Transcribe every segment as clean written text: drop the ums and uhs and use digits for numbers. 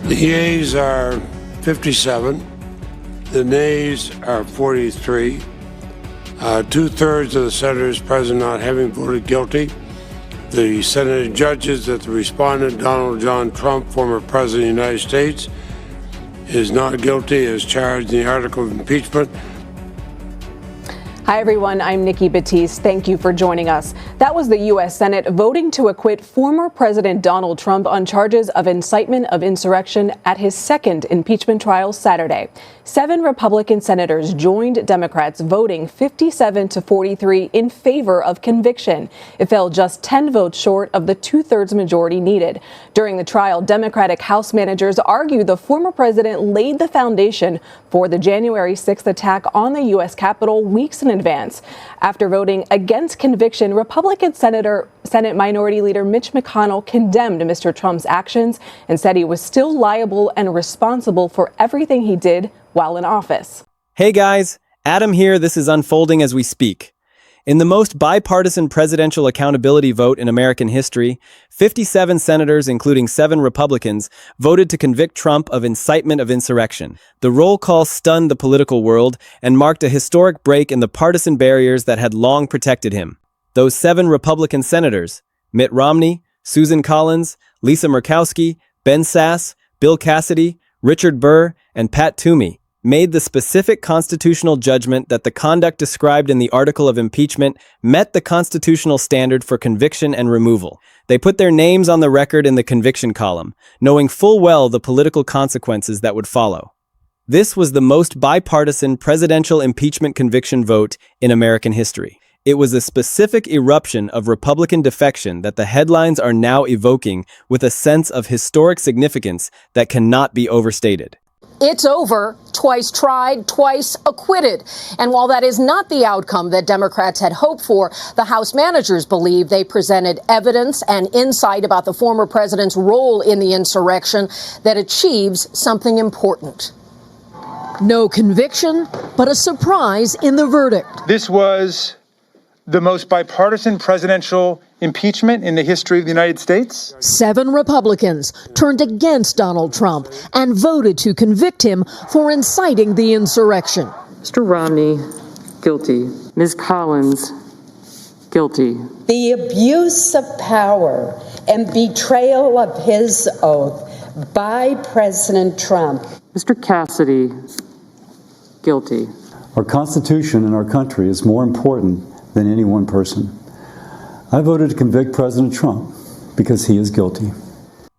The yeas are 57. The nays are 43. Two-thirds of the senators present not having voted guilty. The Senate judges that the respondent, Donald John Trump, former President of the United States, is not guilty as charged in the article of impeachment. Hi, everyone. I'm Nikki Batiste. Thank you for joining us. That was the U.S. Senate voting to acquit former President Donald Trump on charges of incitement of insurrection at his second impeachment trial Saturday. 7 Republican senators joined Democrats voting 57-43 in favor of conviction. It fell just 10 votes short of the two-thirds majority needed. During the trial, Democratic House managers argued the former president laid the foundation for the January 6th attack on the U.S. Capitol weeks in advance. After voting against conviction, Republican Senate Minority Leader Mitch McConnell condemned Mr. Trump's actions and said he was still liable and responsible for everything he did while in office. Hey guys, Adam here. This is unfolding as we speak. In the most bipartisan presidential accountability vote in American history, 57 senators, including 7 Republicans, voted to convict Trump of incitement of insurrection. The roll call stunned the political world and marked a historic break in the partisan barriers that had long protected him. Those 7 Republican senators, Mitt Romney, Susan Collins, Lisa Murkowski, Ben Sasse, Bill Cassidy, Richard Burr, and Pat Toomey, made the specific constitutional judgment that the conduct described in the article of impeachment met the constitutional standard for conviction and removal. They put their names on the record in the conviction column, knowing full well the political consequences that would follow. This was the most bipartisan presidential impeachment conviction vote in American history. It was a specific eruption of Republican defection that the headlines are now evoking with a sense of historic significance that cannot be overstated. It's over. Twice tried, twice acquitted. And while that is not the outcome that Democrats had hoped for, the House managers believe they presented evidence and insight about the former president's role in the insurrection that achieves something important. No conviction, but a surprise in the verdict. This was the most bipartisan presidential impeachment in the history of the United States. 7 Republicans turned against Donald Trump and voted to convict him for inciting the insurrection. Mr. Romney, guilty. Ms. Collins, guilty. The abuse of power and betrayal of his oath by President Trump. Mr. Cassidy, guilty. Our Constitution and our country is more important than any one person. I voted to convict President Trump because he is guilty.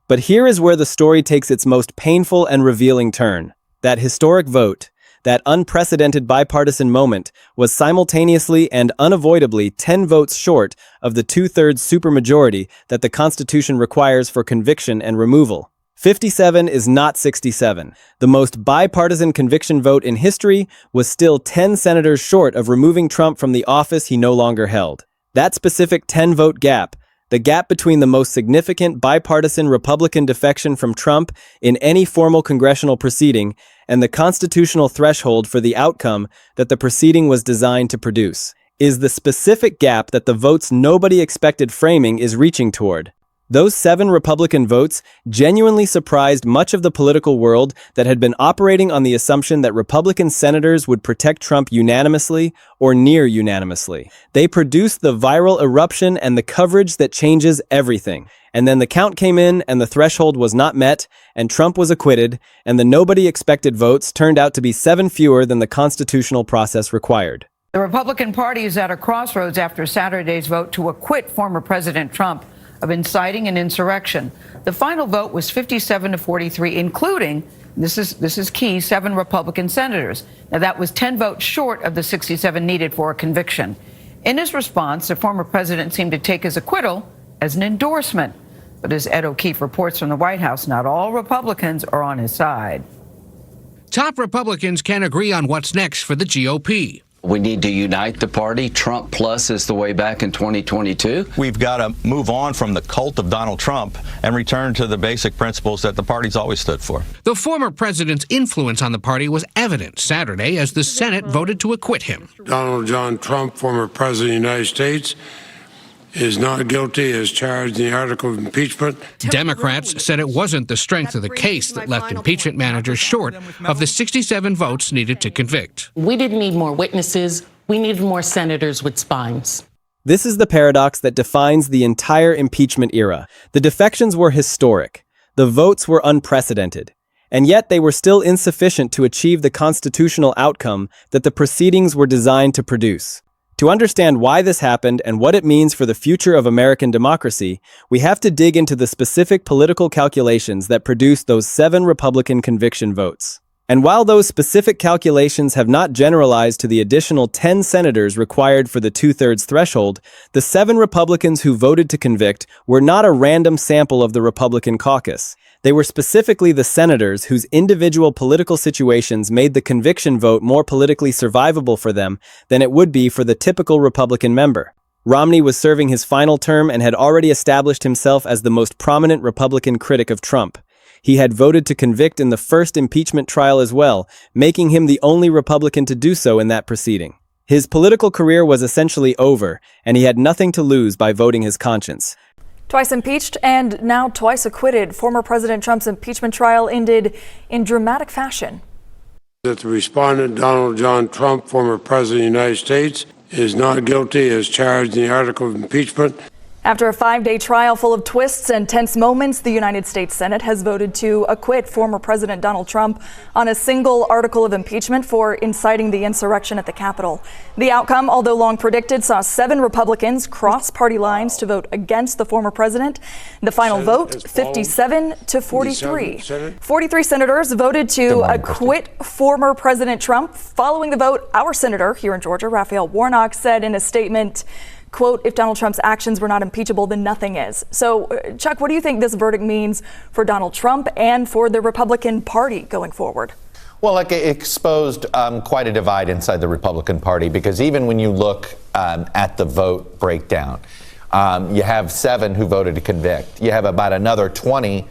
But here is where the story takes its most painful and revealing turn. That historic vote, that unprecedented bipartisan moment, was simultaneously and unavoidably 10 votes short of the two-thirds supermajority that the Constitution requires for conviction and removal. 57 is not 67. The most bipartisan conviction vote in history was still 10 senators short of removing Trump from the office he no longer held. That specific 10-vote gap, the gap between the most significant bipartisan Republican defection from Trump in any formal congressional proceeding and the constitutional threshold for the outcome that the proceeding was designed to produce, is the specific gap that the votes nobody expected framing is reaching toward. Those 7 Republican votes genuinely surprised much of the political world that had been operating on the assumption that Republican senators would protect Trump unanimously or near unanimously. They produced the viral eruption and the coverage that changes everything. And then the count came in and the threshold was not met and Trump was acquitted and the nobody expected votes turned out to be 7 fewer than the constitutional process required. The Republican Party is at a crossroads after Saturday's vote to acquit former President Trump of inciting an insurrection. The final vote was 57-43, including, this is key, 7 Republican senators. Now, that was 10 votes short of the 67 needed for a conviction. In his response, the former president seemed to take his acquittal as an endorsement. But as Ed O'Keefe reports from the White House, not all Republicans are on his side. Top Republicans can't agree on what's next for the GOP. We need to unite the party. Trump plus is the way back in 2022. We've got to move on from the cult of Donald Trump and return to the basic principles that the party's always stood for. The former president's influence on the party was evident Saturday as the Senate voted to acquit him. Donald John Trump, former President of the United States, is not guilty as charged in the article of impeachment. Democrats said it wasn't the strength of the case that left impeachment managers short of the 67 votes needed to convict. We didn't need more witnesses. We needed more senators with spines. This is the paradox that defines the entire impeachment era. The defections were historic. The votes were unprecedented. And yet they were still insufficient to achieve the constitutional outcome that the proceedings were designed to produce. To understand why this happened and what it means for the future of American democracy, we have to dig into the specific political calculations that produced those 7 Republican conviction votes. And while those specific calculations have not generalized to the additional 10 senators required for the 2/3 threshold, the 7 Republicans who voted to convict were not a random sample of the Republican caucus. They were specifically the senators whose individual political situations made the conviction vote more politically survivable for them than it would be for the typical Republican member. Romney was serving his final term and had already established himself as the most prominent Republican critic of Trump. He had voted to convict in the first impeachment trial as well, making him the only Republican to do so in that proceeding. His political career was essentially over, and he had nothing to lose by voting his conscience. Twice impeached and now twice acquitted, former President Trump's impeachment trial ended in dramatic fashion. That the respondent, Donald John Trump, former President of the United States, is not guilty as charged in the article of impeachment. After a 5-day trial full of twists and tense moments, the United States Senate has voted to acquit former President Donald Trump on a single article of impeachment for inciting the insurrection at the Capitol. The outcome, although long predicted, saw 7 Republicans cross party lines to vote against the former president. The final vote, 57 to 43. 43 senators voted to acquit former President Trump. Following the vote, our senator here in Georgia, Raphael Warnock, said in a statement, quote, "If Donald Trump's actions were not impeachable, then nothing is." So, Chuck, what do you think this verdict means for Donald Trump and for the Republican Party going forward? Well, it exposed quite a divide inside the Republican Party, because even when you look at the vote breakdown, you have 7 who voted to convict. You have about another 20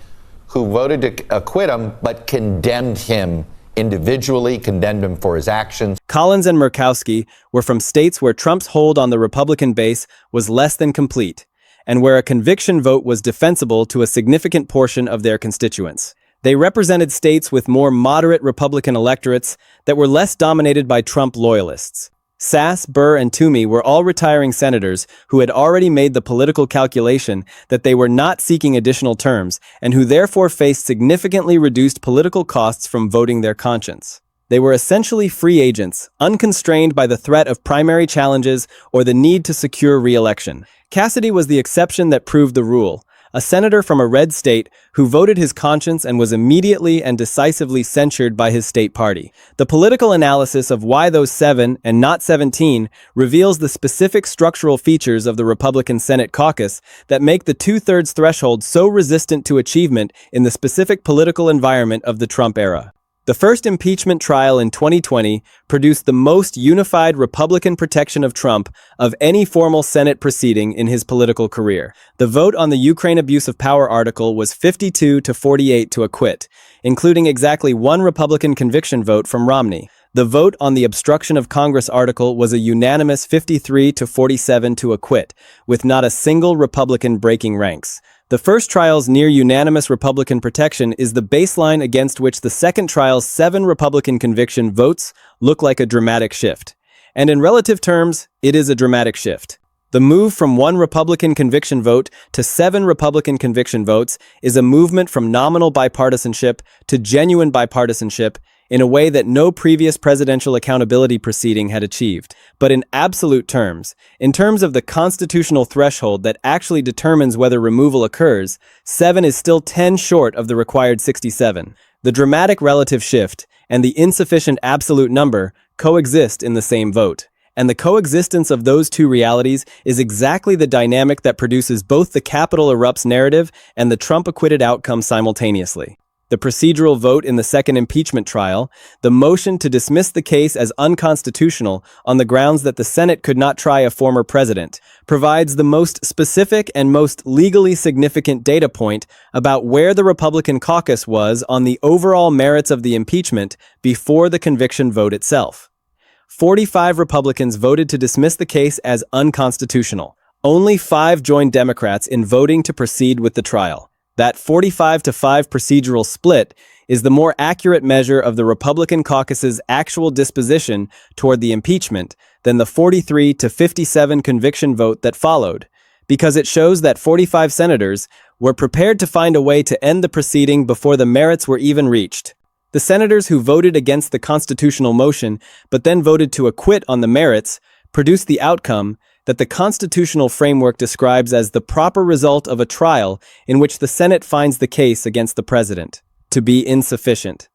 who voted to acquit him, but condemned him individually, condemned him for his actions. Collins and Murkowski were from states where Trump's hold on the Republican base was less than complete, and where a conviction vote was defensible to a significant portion of their constituents. They represented states with more moderate Republican electorates that were less dominated by Trump loyalists. Sass, Burr, and Toomey were all retiring senators who had already made the political calculation that they were not seeking additional terms and who therefore faced significantly reduced political costs from voting their conscience. They were essentially free agents, unconstrained by the threat of primary challenges or the need to secure re-election. Cassidy was the exception that proved the rule, a senator from a red state who voted his conscience and was immediately and decisively censured by his state party. The political analysis of why those 7 and not 17 reveals the specific structural features of the Republican Senate caucus that make the 2/3 threshold so resistant to achievement in the specific political environment of the Trump era. The first impeachment trial in 2020 produced the most unified Republican protection of Trump of any formal Senate proceeding in his political career. The vote on the Ukraine abuse of power article was 52 to 48 to acquit, including exactly 1 Republican conviction vote from Romney. The vote on the obstruction of Congress article was a unanimous 53 to 47 to acquit, with not a single Republican breaking ranks. The first trial's near-unanimous Republican protection is the baseline against which the second trial's 7 Republican conviction votes look like a dramatic shift. And in relative terms, it is a dramatic shift. The move from 1 Republican conviction vote to 7 Republican conviction votes is a movement from nominal bipartisanship to genuine bipartisanship in a way that no previous presidential accountability proceeding had achieved. But in absolute terms, in terms of the constitutional threshold that actually determines whether removal occurs, 7 is still 10 short of the required 67. The dramatic relative shift and the insufficient absolute number coexist in the same vote. And the coexistence of those two realities is exactly the dynamic that produces both the Capitol erupts narrative and the Trump acquitted outcome simultaneously. The procedural vote in the second impeachment trial, the motion to dismiss the case as unconstitutional on the grounds that the Senate could not try a former president, provides the most specific and most legally significant data point about where the Republican caucus was on the overall merits of the impeachment before the conviction vote itself. 45 Republicans voted to dismiss the case as unconstitutional. Only 5 joined Democrats in voting to proceed with the trial. That 45-5 procedural split is the more accurate measure of the Republican caucus's actual disposition toward the impeachment than the 43-57 conviction vote that followed, because it shows that 45 senators were prepared to find a way to end the proceeding before the merits were even reached. The senators who voted against the constitutional motion but then voted to acquit on the merits produced the outcome that the constitutional framework describes as the proper result of a trial in which the Senate finds the case against the president to be insufficient.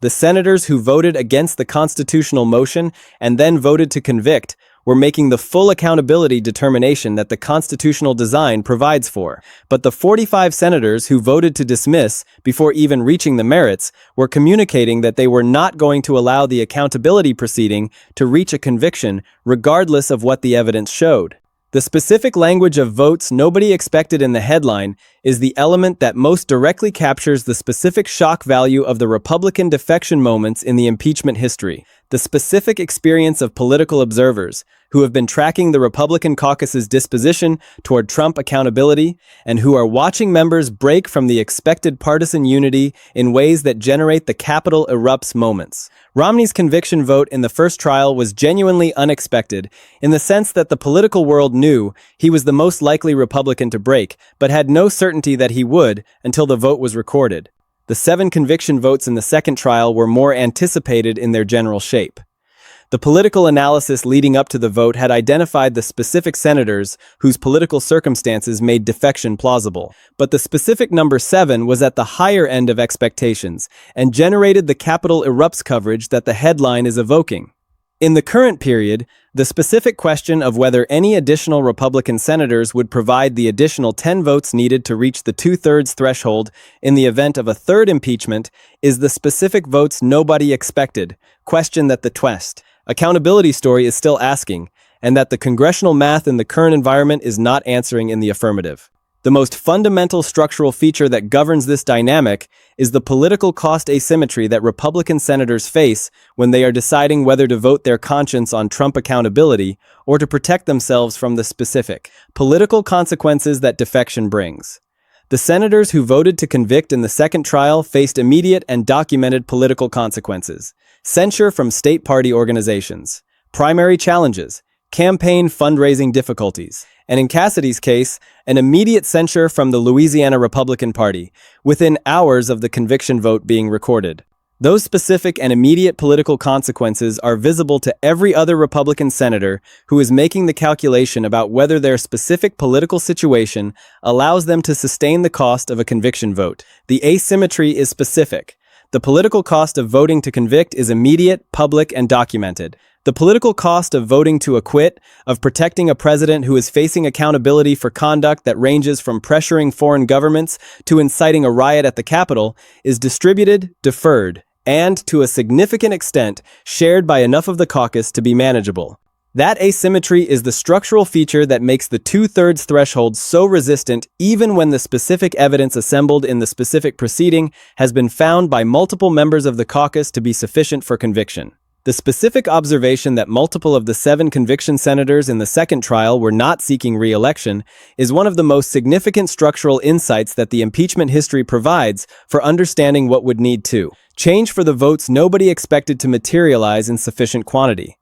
The senators who voted against the constitutional motion and then voted to convict were making the full accountability determination that the constitutional design provides for. But the 45 senators who voted to dismiss before even reaching the merits were communicating that they were not going to allow the accountability proceeding to reach a conviction regardless of what the evidence showed. The specific language of votes nobody expected in the headline is the element that most directly captures the specific shock value of the Republican defection moments in the impeachment history. The specific experience of political observers who have been tracking the Republican caucus's disposition toward Trump accountability and who are watching members break from the expected partisan unity in ways that generate the Capitol erupts moments. Romney's conviction vote in the first trial was genuinely unexpected in the sense that the political world knew he was the most likely Republican to break, but had no certainty that he would until the vote was recorded. The 7 conviction votes in the second trial were more anticipated in their general shape. The political analysis leading up to the vote had identified the specific senators whose political circumstances made defection plausible, but the specific number 7 was at the higher end of expectations and generated the Capitol erupts coverage that the headline is evoking. In the current period, the specific question of whether any additional Republican senators would provide the additional 10 votes needed to reach the 2/3 threshold in the event of a third impeachment is the specific votes nobody expected, question that the Twest accountability story is still asking, and that the congressional math in the current environment is not answering in the affirmative. The most fundamental structural feature that governs this dynamic is the political cost asymmetry that Republican senators face when they are deciding whether to vote their conscience on Trump accountability or to protect themselves from the specific political consequences that defection brings. The senators who voted to convict in the second trial faced immediate and documented political consequences: censure from state party organizations, primary challenges, campaign fundraising difficulties, and in Cassidy's case, an immediate censure from the Louisiana Republican Party, within hours of the conviction vote being recorded. Those specific and immediate political consequences are visible to every other Republican senator who is making the calculation about whether their specific political situation allows them to sustain the cost of a conviction vote. The asymmetry is specific. The political cost of voting to convict is immediate, public, and documented. The political cost of voting to acquit, of protecting a president who is facing accountability for conduct that ranges from pressuring foreign governments to inciting a riot at the Capitol, is distributed, deferred, and, to a significant extent, shared by enough of the caucus to be manageable. That asymmetry is the structural feature that makes the 2/3 threshold so resistant even when the specific evidence assembled in the specific proceeding has been found by multiple members of the caucus to be sufficient for conviction. The specific observation that multiple of the 7 conviction senators in the second trial were not seeking re-election is one of the most significant structural insights that the impeachment history provides for understanding what would need to change for the votes nobody expected to materialize in sufficient quantity.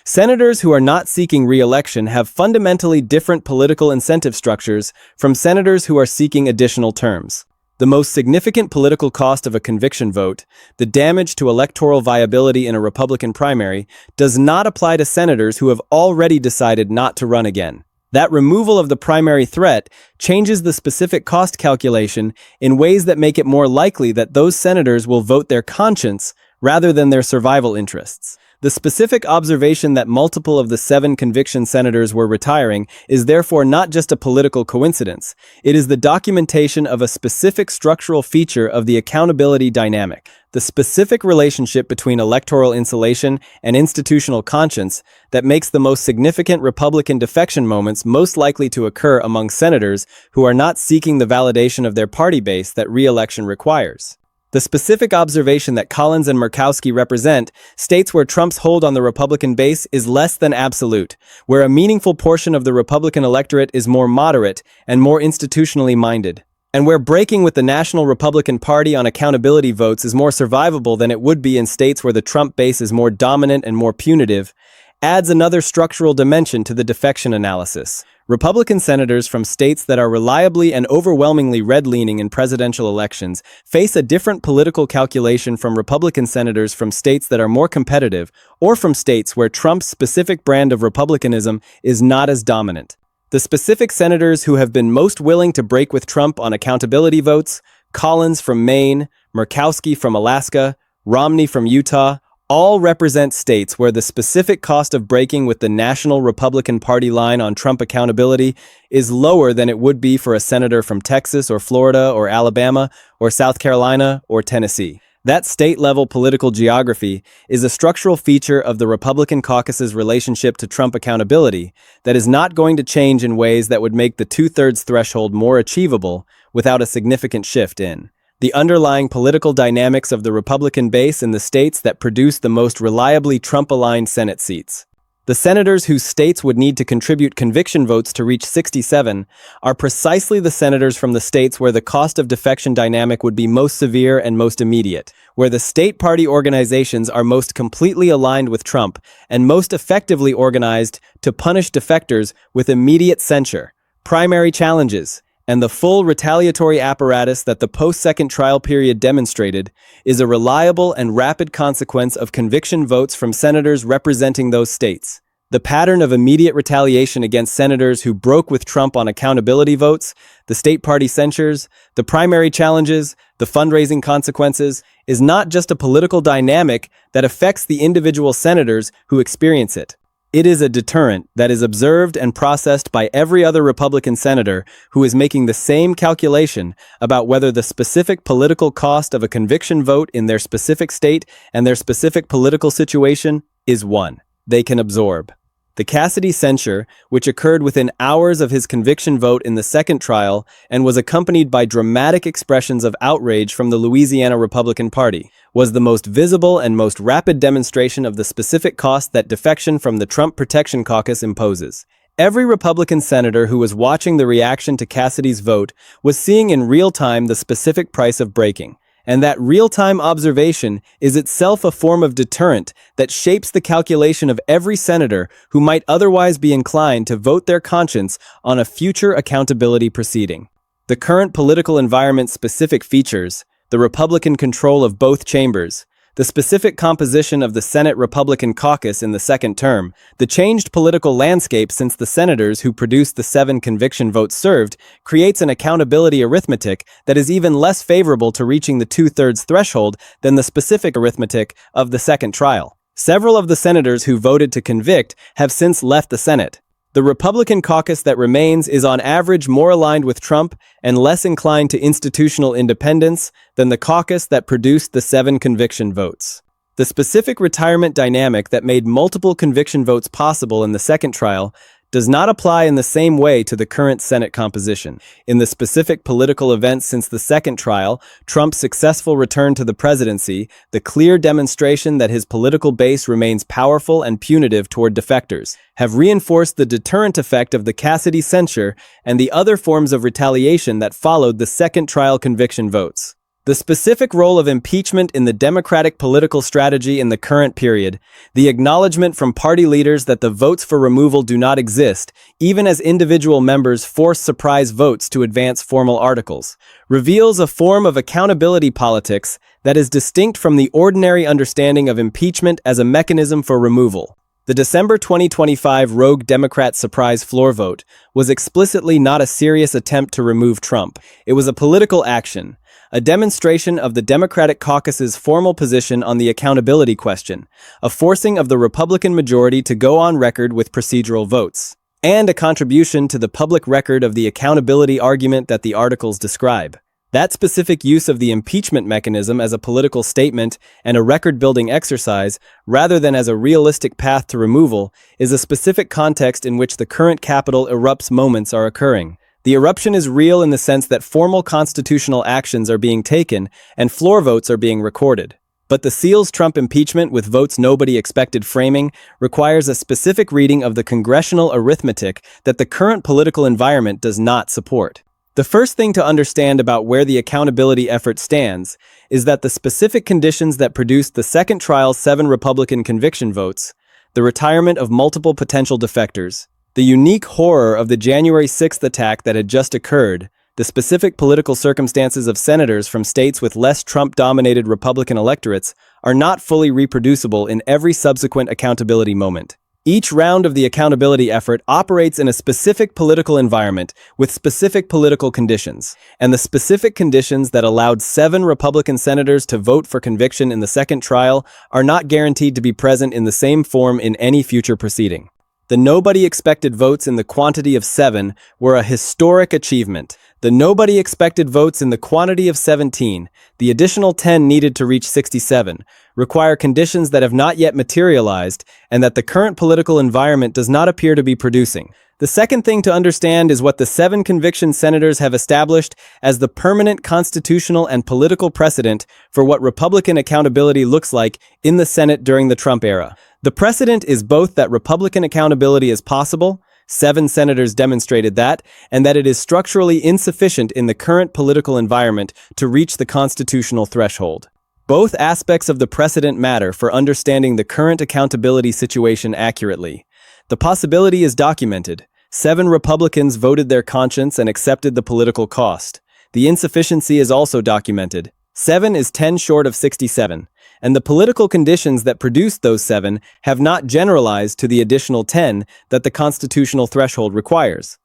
Senators who are not seeking re-election have fundamentally different political incentive structures from senators who are seeking additional terms. The most significant political cost of a conviction vote, the damage to electoral viability in a Republican primary, does not apply to senators who have already decided not to run again. That removal of the primary threat changes the specific cost calculation in ways that make it more likely that those senators will vote their conscience rather than their survival interests. The specific observation that multiple of the 7 conviction senators were retiring is therefore not just a political coincidence. It is the documentation of a specific structural feature of the accountability dynamic. The specific relationship between electoral insulation and institutional conscience that makes the most significant Republican defection moments most likely to occur among senators who are not seeking the validation of their party base that re-election requires. The specific observation that Collins and Murkowski represent states where Trump's hold on the Republican base is less than absolute, where a meaningful portion of the Republican electorate is more moderate and more institutionally minded, and where breaking with the National Republican Party on accountability votes is more survivable than it would be in states where the Trump base is more dominant and more punitive, adds another structural dimension to the defection analysis. Republican senators from states that are reliably and overwhelmingly red-leaning in presidential elections face a different political calculation from Republican senators from states that are more competitive or from states where Trump's specific brand of republicanism is not as dominant. The specific senators who have been most willing to break with Trump on accountability votes, Collins from Maine, Murkowski from Alaska, Romney from Utah, all represent states where the specific cost of breaking with the National Republican Party line on Trump accountability is lower than it would be for a senator from Texas or Florida or Alabama or South Carolina or Tennessee. That state-level political geography is a structural feature of the Republican caucus's relationship to Trump accountability that is not going to change in ways that would make the two-thirds threshold more achievable without a significant shift in the underlying political dynamics of the Republican base in the states that produce the most reliably Trump-aligned Senate seats. The senators whose states would need to contribute conviction votes to reach 67 are precisely the senators from the states where the cost of defection dynamic would be most severe and most immediate, where the state party organizations are most completely aligned with Trump and most effectively organized to punish defectors with immediate censure, primary challenges, and the full retaliatory apparatus that the post-second trial period demonstrated is a reliable and rapid consequence of conviction votes from senators representing those states. The pattern of immediate retaliation against senators who broke with Trump on accountability votes, the state party censures, the primary challenges, the fundraising consequences, is not just a political dynamic that affects the individual senators who experience it. It is a deterrent that is observed and processed by every other Republican senator who is making the same calculation about whether the specific political cost of a conviction vote in their specific state and their specific political situation is one they can absorb. The Cassidy censure, which occurred within hours of his conviction vote in the second trial and was accompanied by dramatic expressions of outrage from the Louisiana Republican Party, was the most visible and most rapid demonstration of the specific cost that defection from the Trump Protection Caucus imposes. Every Republican senator who was watching the reaction to Cassidy's vote was seeing in real time the specific price of breaking. And that real-time observation is itself a form of deterrent that shapes the calculation of every senator who might otherwise be inclined to vote their conscience on a future accountability proceeding. The current political environment's specific features, the Republican control of both chambers, the specific composition of the Senate Republican caucus in the second term, the changed political landscape since the senators who produced the 7 conviction votes served, creates an accountability arithmetic that is even less favorable to reaching the two-thirds threshold than the specific arithmetic of the second trial. Several of the senators who voted to convict have since left the Senate. The Republican caucus that remains is on average more aligned with Trump and less inclined to institutional independence than the caucus that produced the 7 conviction votes. The specific retirement dynamic that made multiple conviction votes possible in the second trial does not apply in the same way to the current Senate composition. In the specific political events since the second trial, Trump's successful return to the presidency, the clear demonstration that his political base remains powerful and punitive toward defectors, have reinforced the deterrent effect of the Cassidy censure and the other forms of retaliation that followed the second trial conviction votes. The specific role of impeachment in the Democratic political strategy in the current period, the acknowledgement from party leaders that the votes for removal do not exist, even as individual members force surprise votes to advance formal articles, reveals a form of accountability politics that is distinct from the ordinary understanding of impeachment as a mechanism for removal. The December 2025 rogue Democrat surprise floor vote was explicitly not a serious attempt to remove Trump. It was a political action, a demonstration of the Democratic caucus's formal position on the accountability question, a forcing of the Republican majority to go on record with procedural votes, and a contribution to the public record of the accountability argument that the articles describe. That specific use of the impeachment mechanism as a political statement and a record-building exercise, rather than as a realistic path to removal, is a specific context in which the current Capitol erupts moments are occurring. The eruption is real in the sense that formal constitutional actions are being taken and floor votes are being recorded. But the seals Trump impeachment with votes nobody expected framing requires a specific reading of the congressional arithmetic that the current political environment does not support. The first thing to understand about where the accountability effort stands is that the specific conditions that produced the second trial's 7 Republican conviction votes, the retirement of multiple potential defectors, the unique horror of the January 6th attack that had just occurred, the specific political circumstances of senators from states with less Trump-dominated Republican electorates are not fully reproducible in every subsequent accountability moment. Each round of the accountability effort operates in a specific political environment with specific political conditions, and the specific conditions that allowed 7 Republican senators to vote for conviction in the second trial are not guaranteed to be present in the same form in any future proceeding. The nobody expected votes in the quantity of 7 were a historic achievement. The nobody expected votes in the quantity of 17, the additional 10 needed to reach 67, require conditions that have not yet materialized and that the current political environment does not appear to be producing. The second thing to understand is what the 7 conviction senators have established as the permanent constitutional and political precedent for what Republican accountability looks like in the Senate during the Trump era. The precedent is both that Republican accountability is possible, 7 senators demonstrated that, and that it is structurally insufficient in the current political environment to reach the constitutional threshold. Both aspects of the precedent matter for understanding the current accountability situation accurately. The possibility is documented. 7 Republicans voted their conscience and accepted the political cost. The insufficiency is also documented. 7 is 10 short of 67. And the political conditions that produced those 7 have not generalized to the additional 10 that the constitutional threshold requires.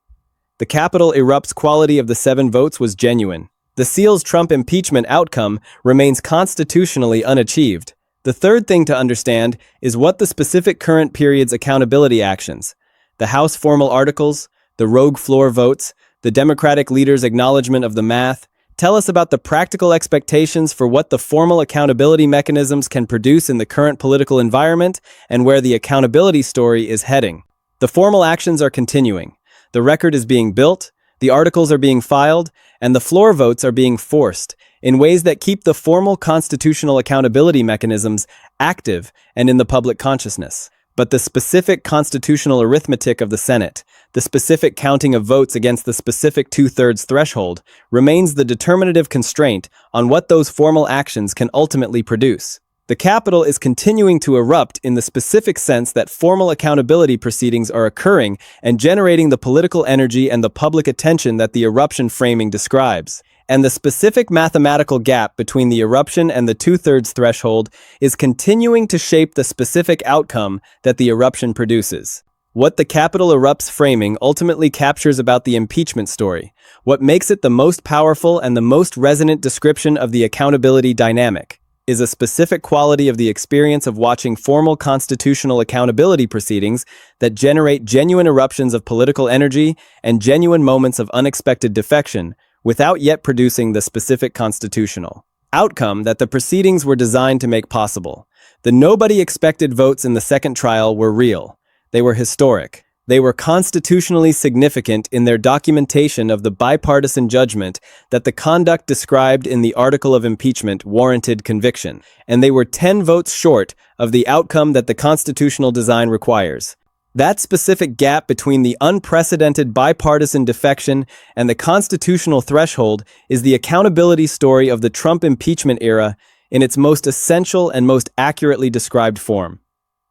The Capitol erupts quality of the 7 votes was genuine. The seals Trump impeachment outcome remains constitutionally unachieved. The third thing to understand is what the specific current period's accountability actions, the House formal articles, the rogue floor votes, the Democratic leader's acknowledgement of the math, tell us about the practical expectations for what the formal accountability mechanisms can produce in the current political environment and where the accountability story is heading. The formal actions are continuing. The record is being built, the articles are being filed, and the floor votes are being forced in ways that keep the formal constitutional accountability mechanisms active and in the public consciousness. But the specific constitutional arithmetic of the Senate, the specific counting of votes against the specific 2/3 threshold, remains the determinative constraint on what those formal actions can ultimately produce. The Capitol is continuing to erupt in the specific sense that formal accountability proceedings are occurring and generating the political energy and the public attention that the eruption framing describes. And the specific mathematical gap between the eruption and the 2/3 threshold is continuing to shape the specific outcome that the eruption produces. What the Capitol erupts framing ultimately captures about the impeachment story, what makes it the most powerful and the most resonant description of the accountability dynamic, is a specific quality of the experience of watching formal constitutional accountability proceedings that generate genuine eruptions of political energy and genuine moments of unexpected defection, without yet producing the specific constitutional outcome that the proceedings were designed to make possible. The nobody expected votes in the second trial were real. They were historic. They were constitutionally significant in their documentation of the bipartisan judgment that the conduct described in the article of impeachment warranted conviction, and they were 10 votes short of the outcome that the constitutional design requires. That specific gap between the unprecedented bipartisan defection and the constitutional threshold is the accountability story of the Trump impeachment era in its most essential and most accurately described form.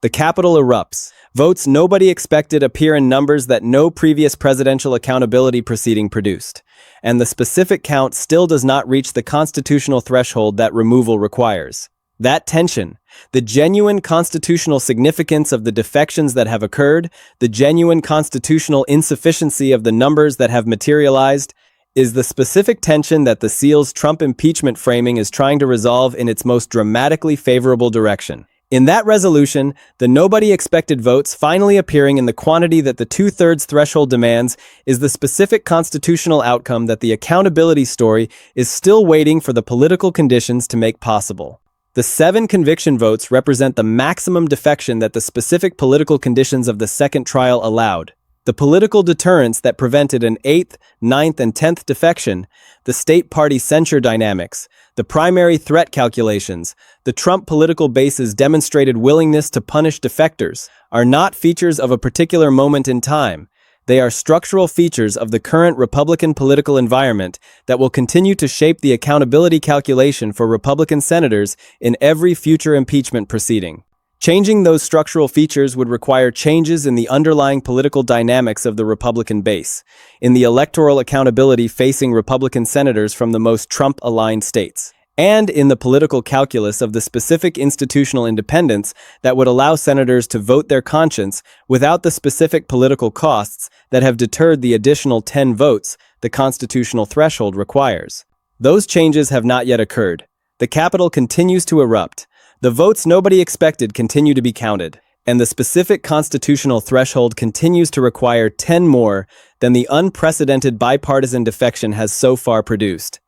The Capitol erupts. Votes nobody expected appear in numbers that no previous presidential accountability proceeding produced, and the specific count still does not reach the constitutional threshold that removal requires. That tension, the genuine constitutional significance of the defections that have occurred, the genuine constitutional insufficiency of the numbers that have materialized, is the specific tension that the seals Trump impeachment framing is trying to resolve in its most dramatically favorable direction. In that resolution, the nobody expected votes finally appearing in the quantity that the 2/3 threshold demands is the specific constitutional outcome that the accountability story is still waiting for the political conditions to make possible. The 7 conviction votes represent the maximum defection that the specific political conditions of the second trial allowed. the political deterrence that prevented an 8th, 9th, and 10th defection, the state party censure dynamics, the primary threat calculations, the Trump political base's demonstrated willingness to punish defectors, are not features of a particular moment in time. They are structural features of the current Republican political environment that will continue to shape the accountability calculation for Republican senators in every future impeachment proceeding. Changing those structural features would require changes in the underlying political dynamics of the Republican base, in the electoral accountability facing Republican senators from the most Trump-aligned states, and in the political calculus of the specific institutional independence that would allow senators to vote their conscience without the specific political costs that have deterred the additional 10 votes the constitutional threshold requires. Those changes have not yet occurred. The Capitol continues to erupt. The votes nobody expected continue to be counted, and the specific constitutional threshold continues to require 10 more than the unprecedented bipartisan defection has so far produced.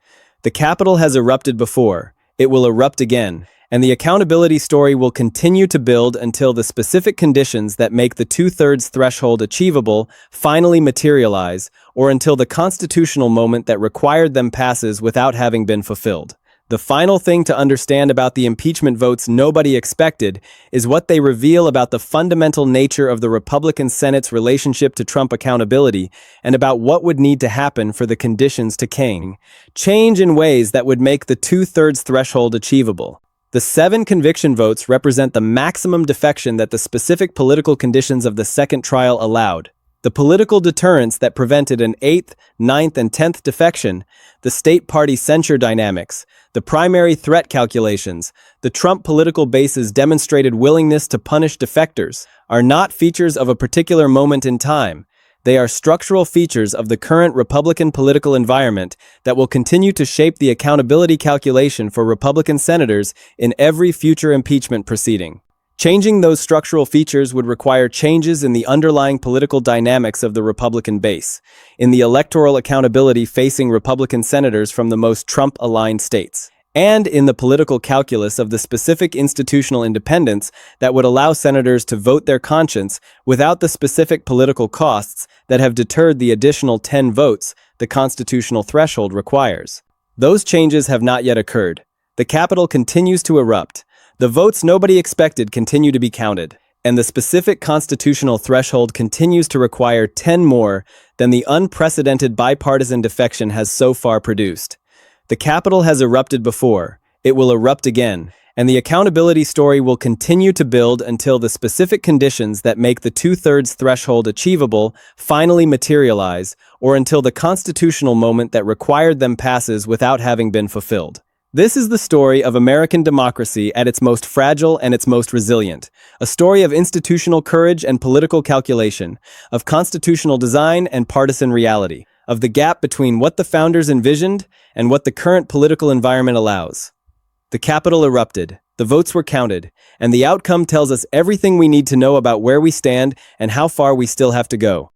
The Capitol has erupted before, it will erupt again, and the accountability story will continue to build until the specific conditions that make the 2/3 threshold achievable finally materialize, or until the constitutional moment that required them passes without having been fulfilled. The final thing to understand about the impeachment votes nobody expected is what they reveal about the fundamental nature of the Republican Senate's relationship to Trump accountability and about what would need to happen for the conditions to change in ways that would make the 2/3 threshold achievable. The 7 conviction votes represent the maximum defection that the specific political conditions of the second trial allowed. The political deterrence that prevented an 8th, 9th, and 10th defection, the state party censure dynamics, the primary threat calculations, the Trump political base's demonstrated willingness to punish defectors, are not features of a particular moment in time. They are structural features of the current Republican political environment that will continue to shape the accountability calculation for Republican senators in every future impeachment proceeding. Changing those structural features would require changes in the underlying political dynamics of the Republican base, in the electoral accountability facing Republican senators from the most Trump-aligned states, and in the political calculus of the specific institutional independence that would allow senators to vote their conscience without the specific political costs that have deterred the additional 10 votes the constitutional threshold requires. Those changes have not yet occurred. The Capitol continues to erupt. The votes nobody expected continue to be counted, and the specific constitutional threshold continues to require 10 more than the unprecedented bipartisan defection has so far produced. The Capitol has erupted before, it will erupt again, and the accountability story will continue to build until the specific conditions that make the 2/3 threshold achievable finally materialize, or until the constitutional moment that required them passes without having been fulfilled. This is the story of American democracy at its most fragile and its most resilient, a story of institutional courage and political calculation, of constitutional design and partisan reality, of the gap between what the founders envisioned and what the current political environment allows. The Capitol erupted, the votes were counted, and the outcome tells us everything we need to know about where we stand and how far we still have to go.